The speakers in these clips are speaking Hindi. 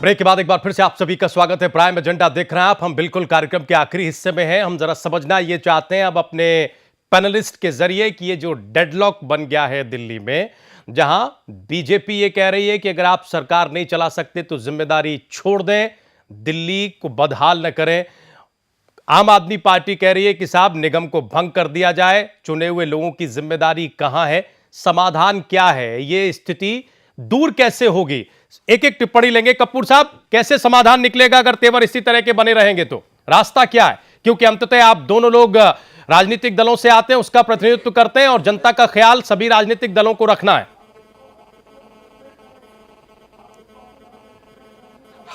ब्रेक के बाद एक बार फिर से आप सभी का स्वागत है। प्राइम एजेंडा देख रहे हैं आप। हम बिल्कुल कार्यक्रम के आखिरी हिस्से में हैं। हम जरा समझना ये चाहते हैं अब अपने पैनलिस्ट के जरिए कि ये जो डेडलॉक बन गया है दिल्ली में, जहां बीजेपी ये कह रही है कि अगर आप सरकार नहीं चला सकते तो जिम्मेदारी छोड़ दें, दिल्ली को बदहाल न करें। आम आदमी पार्टी कह रही है कि साहब निगम को भंग कर दिया जाए, चुने हुए लोगों की जिम्मेदारी कहां है, समाधान क्या है, ये स्थिति दूर कैसे होगी। एक एक टिप्पणी लेंगे। कपूर साहब, कैसे समाधान निकलेगा अगर तेवर इसी तरह के बने रहेंगे तो रास्ता क्या है? क्योंकि अंततः आप दोनों लोग राजनीतिक दलों से आते हैं, उसका प्रतिनिधित्व करते हैं और जनता का ख्याल सभी राजनीतिक दलों को रखना है।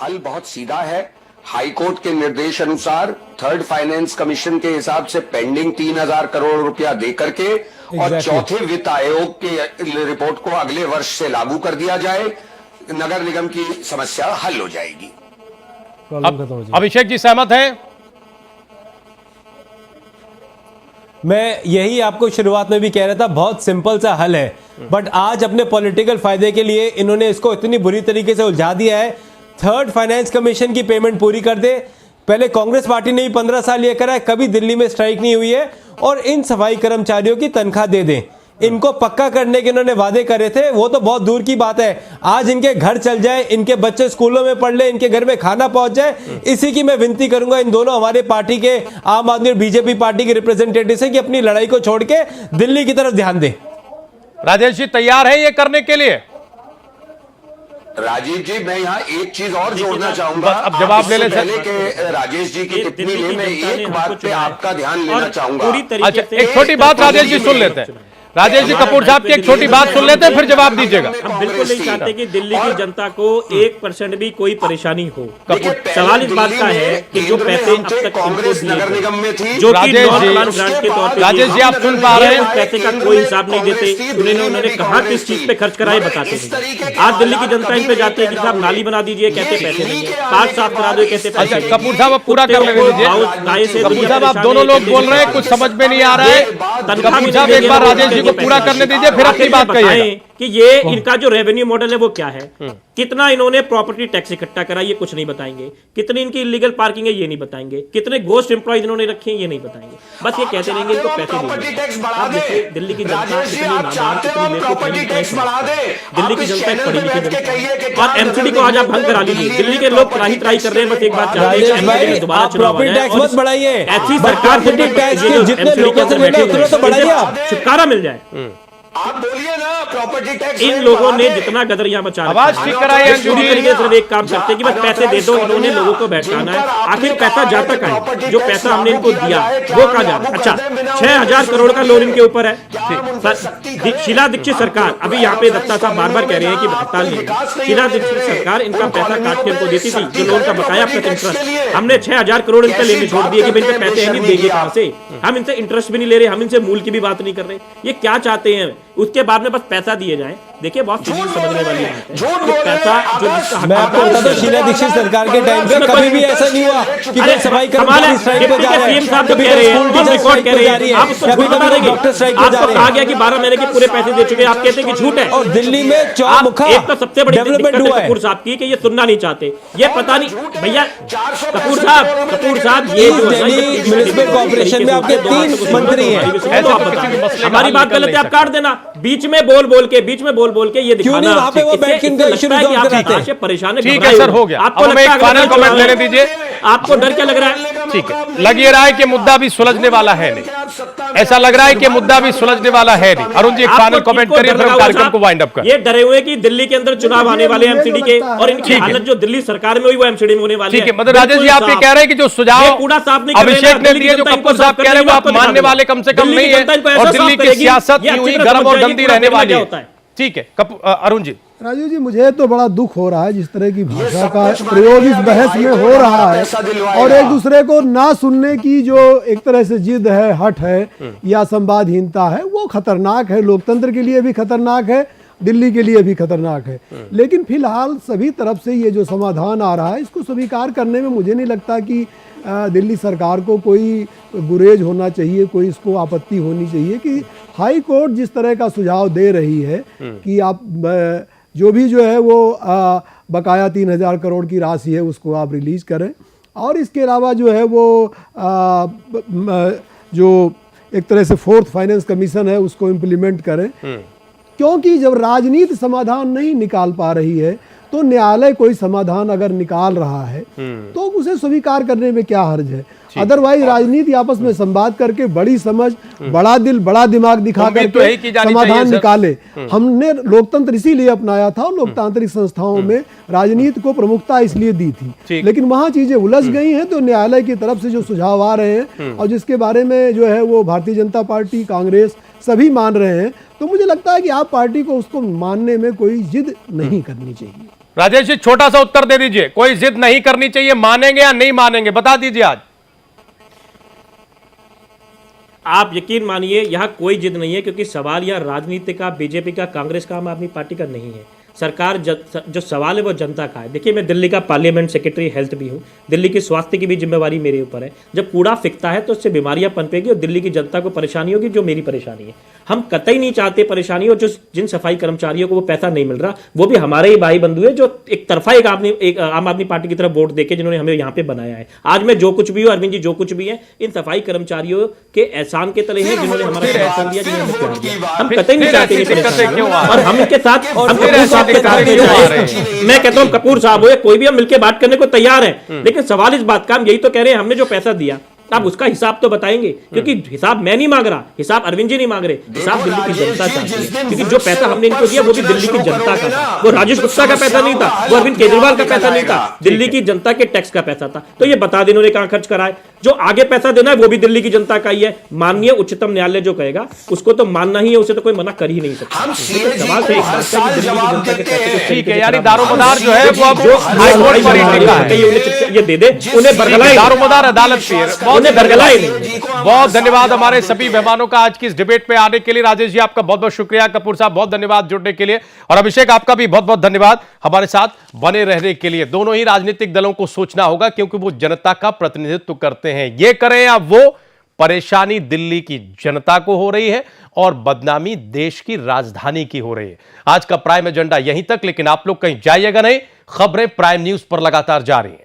हल बहुत सीधा है। हाईकोर्ट के निर्देश अनुसार थर्ड फाइनेंस कमीशन के हिसाब से पेंडिंग 3,000 करोड़ रुपया देकर के और चौथे वित्त आयोग के रिपोर्ट को अगले वर्ष से लागू कर दिया जाए, नगर निगम की समस्या हल हो जाएगी। अभिषेक जी सहमत हैं? मैं यही आपको शुरुआत में भी कह रहा था, बहुत सिंपल सा हल है, बट आज अपने पॉलिटिकल फायदे के लिए इन्होंने इसको इतनी बुरी तरीके से उलझा दिया है। थर्ड फाइनेंस कमीशन की पेमेंट पूरी कर दे। पहले कांग्रेस पार्टी ने भी 15 साल ये करा है, कभी दिल्ली में स्ट्राइक नहीं हुई है। और इन सफाई कर्मचारियों की तनख्वाह दे दें। इनको पक्का करने के इन्होंने वादे करे थे, वो तो बहुत दूर की बात है। आज इनके घर चल जाए, इनके बच्चे स्कूलों में पढ़ ले, इनके घर में खाना पहुंच जाए, इसी की मैं विनती करूंगा इन दोनों हमारे पार्टी के, आम आदमी और बीजेपी पार्टी के रिप्रेजेंटेटिव से, कि अपनी लड़ाई को छोड़ के दिल्ली की तरफ ध्यान दें। राजेश जी तैयार है ये करने के लिए? राजीव जी, मैं यहाँ एक चीज और जोड़ना चाहूंगा। अब जवाब ले ले सर। पहले के राजेश जी की टिप्पणी में मैं एक बात पे आपका ध्यान लेना चाहूंगा। अच्छा, एक छोटी बात राजेश जी सुन लेते हैं। राजेश जी, कपूर साहब की एक छोटी बात सुन लेते हैं, फिर जवाब दीजिएगा। हम बिल्कुल नहीं चाहते कि दिल्ली की जनता को 1% भी कोई परेशानी हो। सवाल इस बात का है कि जो पैसे अब तक कांग्रेस नगर निगम में थी, जो कि नॉन प्लान ग्रांट के तौर पे, राजेश जी आप सुन पा रहे हैं, पैसे का कोई हिसाब नहीं देते। उन्होंने कहा किस चीज पे खर्च कराए बताते नहीं। आज दिल्ली की जनता इन पे जाती है कि साहब नाली बना दीजिए, कहते पैसे नहीं है, पार्क साफ करा दो, कहते पैसे। अच्छा कपूर साहब, अब पूरा कर लेने दीजिए। कपूर साहब, आप दोनों लोग बोल रहे हैं, कुछ समझ में नहीं आ रहा है। कपूर साहब, एक बार राजेश जी को पूरा करने दीजिए, फिर अपनी बात कहिए कि ये इनका जो रेवेन्यू मॉडल है वो क्या है, कितना इन्होंने प्रॉपर्टी टैक्स इकट्ठा करा ये कुछ नहीं बताएंगे, कितनी इनकी इलीगल पार्किंग है ये नहीं बताएंगे, कितने घोस्ट एम्प्लॉइज इन्होंने रखे हैं ये नहीं बताएंगे। बस ये कहते रहेंगे इनको पैसे देंगे। दिल्ली की जनता कितनी नादान, दिल्ली की जनता एक पढ़ी लिखी जनता, और एमसीडी को आज आप भंग करा लीजिए। दिल्ली के लोग त्राही त्राही कर रहे हैं, बस एक बात चाहते हैं कि दोबारा चुनाव बढ़ाइए, ऐसी सरकार छुटकारा मिल जाए। आप बोलिए ना, प्रॉपर्टी टैक्स इन लोगों ने जितना गदरिया मचा आवाज ठीक कराइए। पूरी तरीके से एक काम करते हैं कि बस पैसे दे दो, इन्होंने लोगों को बैठाना है। आखिर पैसा जाता कहाँ है? जो पैसा हमने इनको दिया वो कहाँ जा रहा है? अच्छा, 6,000 करोड़ का लोन इनके ऊपर है। शीला दीक्षित सरकार, अभी यहाँ पे दत्ता साहब बार बार कह रहे हैं कि हड़ताल नहीं, शीला दीक्षित सरकार इनका पैसा काट के इनको देती थी, जो लोन का बकाया प्लस इंटरेस्ट। हमने 6,000 करोड़ इनसे लेने छोड़ दिए कि इनके पैसे नहीं देंगे कहाँ से। हम इनसे इंटरेस्ट भी नहीं ले रहे, हम इनसे मूल की भी बात नहीं कर रहे। ये क्या चाहते हैं? उसके बाद में बस पैसा दिए जाए। देखिए बहुत समझने वाली बात है, पैसा जो मैं आपको बता दूं, शीला दीक्षित सरकार के टाइम पे कभी भी ऐसा नहीं हुआ कि कोई सफाई कर्मचारी स्ट्राइक पे जा रहा है, कभी स्कूल टीचर स्ट्राइक पे जा रही है, कभी डॉक्टर स्ट्राइक पे जा रहे हैं। कहा गया कि 12 महीने के पूरे पैसे दे चुके, आप कहते हैं कि झूठ है। और दिल्ली में चौमुखा एक तो सबसे बड़ी डेवलपमेंट हुआ है कपूर साहब की कि ये सुनना नहीं चाहते। ये पता नहीं भैया कपूर साहब ये दिल्ली म्युनिसिपल कॉर्पोरेशन में आपके 3 मंत्री हैं। हमारी बात गलत है, आप काट देना। बीच में बोल बोल के ये दिखाना वहां पे वो बैठ के इशू रिजॉल्व कराते हैं। परेशान है। ठीक है सर, हो गया। आपको लगता है फाइनल कमेंट लेने दीजिए। आपको डर क्या लग रहा है? ठीक है, लग ये रहा है कि मुद्दा भी सुलझने वाला है नहीं। ऐसा लग रहा है कि मुद्दा भी सुलझने वाला है नहीं। अरुण जी एक फाइनल कमेंट करिए, फिर कार्यक्रम को वाइंड अप कर। ये डरे हुए कि दिल्ली के अंदर चुनाव आने वाले एमसीडी के, और इनकी हालत जो दिल्ली सरकार में हुई वो एमसीडी में होने वाली है। ठीक है, मतलब राजेश जी आप ये कह रहे हैं कि जो सुझाव अभिषेक ने दिए, जो कपूर साहब कह रहे हैं वो आप मानने वाले कम से कम नहीं है, और दिल्ली की सियासत गर्म और गंदी रहने वाली है। ठीक है अरुण जी। राजीव जी, मुझे तो बड़ा दुख हो रहा है जिस तरह की भाषा का प्रयोग इस बहस में हो रहा है, और एक दूसरे को ना सुनने की जो एक तरह से जिद है, हट है या संवादहीनता है, वो खतरनाक है। लोकतंत्र के लिए भी खतरनाक है, दिल्ली के लिए भी खतरनाक है। लेकिन फिलहाल सभी तरफ से ये जो समाधान आ रहा है, इसको स्वीकार करने में मुझे नहीं लगता कि दिल्ली सरकार को कोई गुरेज होना चाहिए, कोई इसको आपत्ति होनी चाहिए कि हाई कोर्ट जिस तरह का सुझाव दे रही है कि आप जो भी जो है वो बकाया 3,000 करोड़ की राशि है उसको आप रिलीज करें, और इसके अलावा जो है वो जो एक तरह से 4th फाइनेंस कमीशन है उसको इम्प्लीमेंट करें। क्योंकि जब राजनीति समाधान नहीं निकाल पा रही है तो न्यायालय कोई समाधान अगर निकाल रहा है तो उसे स्वीकार करने में क्या हर्ज है। अदरवाइज राजनीति आपस में संवाद करके बड़ी समझ, बड़ा दिल, बड़ा दिमाग दिखा करके समाधान निकाले। हमने लोकतंत्र इसीलिए अपनाया था, लोकतांत्रिक संस्थाओं में राजनीति को प्रमुखता इसलिए दी थी, लेकिन वहां चीजें उलझ गई हैं। तो न्यायालय की तरफ से जो सुझाव आ रहे हैं और जिसके बारे में जो है वो भारतीय जनता पार्टी, कांग्रेस सभी मान रहे हैं, तो मुझे लगता है कि आप पार्टी को उसको मानने में कोई जिद नहीं करनी चाहिए। राजेश जी, छोटा सा उत्तर दे दीजिए, कोई जिद नहीं करनी चाहिए, मानेंगे या नहीं मानेंगे, बता दीजिए। आज आप यकीन मानिए यहां कोई जिद नहीं है, क्योंकि सवाल यह राजनीति का, बीजेपी का, कांग्रेस का, आम आदमी पार्टी का नहीं है। सरकार जो सवाल है वो जनता का है। देखिए, मैं दिल्ली का पार्लियामेंट सेक्रेटरी हेल्थ भी हूँ, दिल्ली की स्वास्थ्य की भी जिम्मेवारी मेरे ऊपर है। जब कूड़ा फिकता है तो उससे बीमारियां पनपेगी और दिल्ली की जनता को परेशानी होगी, जो मेरी परेशानी है। हम कतई नहीं चाहते परेशानी हो। जो जिन सफाई कर्मचारियों को वो पैसा नहीं मिल रहा, वो भी हमारे ही भाई बंधु है, जो एक तरफा एक आम आदमी पार्टी की तरफ वोट देके जिन्होंने हमें यहाँ पे बनाया है। आज मैं जो कुछ भी हूँ, अरविंद जी जो कुछ भी है, इन सफाई कर्मचारियों के एहसान के तले हैं, जिन्होंने हमारा समर्थन दिया, जिन्होंने हमें प्यार दिया। हम कतई नहीं चाहते ये परेशानी, और हम इनके साथ मैं कहता हूँ कपूर साहब हो, कोई भी हम मिलकर बात करने को तैयार हैं, लेकिन सवाल इस बात का हम यही तो कह रहे हैं, हमने जो पैसा दिया आप उसका हिसाब तो बताएंगे, क्योंकि हिसाब मैं नहीं मांग रहा, हिसाब अरविंद जी नहीं मांग रहे, हिसाब दिल्ली की जनता चाहती है। क्योंकि जो पैसा हमने इनको दिया वो भी दिल्ली की जनता का था, वो राजेश गुप्ता का पैसा नहीं था, वो अरविंद केजरीवाल का पैसा नहीं था, दिल्ली की जनता के टैक्स का पैसा था। तो ये बता दें इन्होंने कहां खर्च करा है। जो आगे पैसा देना है वो भी दिल्ली की जनता का ही है। माननीय उच्चतम न्यायालय जो कहेगा उसको तो मानना ही है, उसे तो कोई मना कर ही नहीं सकता। सवाल तो ठीक है, यानी दारोमदार जो है वो अब हाईकोर्ट पर ही टिका है, ये दे दे उन्हें बरगलाए, दारोमदार अदालत उन्हें बरगलाए नहीं। बहुत धन्यवाद हमारे सभी मेहमानों का आज की इस डिबेट में आने के लिए। राजेश जी आपका बहुत बहुत शुक्रिया, कपूर साहब बहुत धन्यवाद जुड़ने के लिए, और अभिषेक आपका भी बहुत बहुत धन्यवाद हमारे साथ बने रहने के लिए। दोनों ही राजनीतिक दलों को सोचना होगा, क्योंकि वो जनता का प्रतिनिधित्व करते हैं। ये करें या वो, परेशानी दिल्ली की जनता को हो रही है और बदनामी देश की राजधानी की हो रही है। आज का प्राइम एजेंडा यहीं तक, लेकिन आप लोग कहीं जाइएगा नहीं, खबरें प्राइम न्यूज पर लगातार जारी हैं।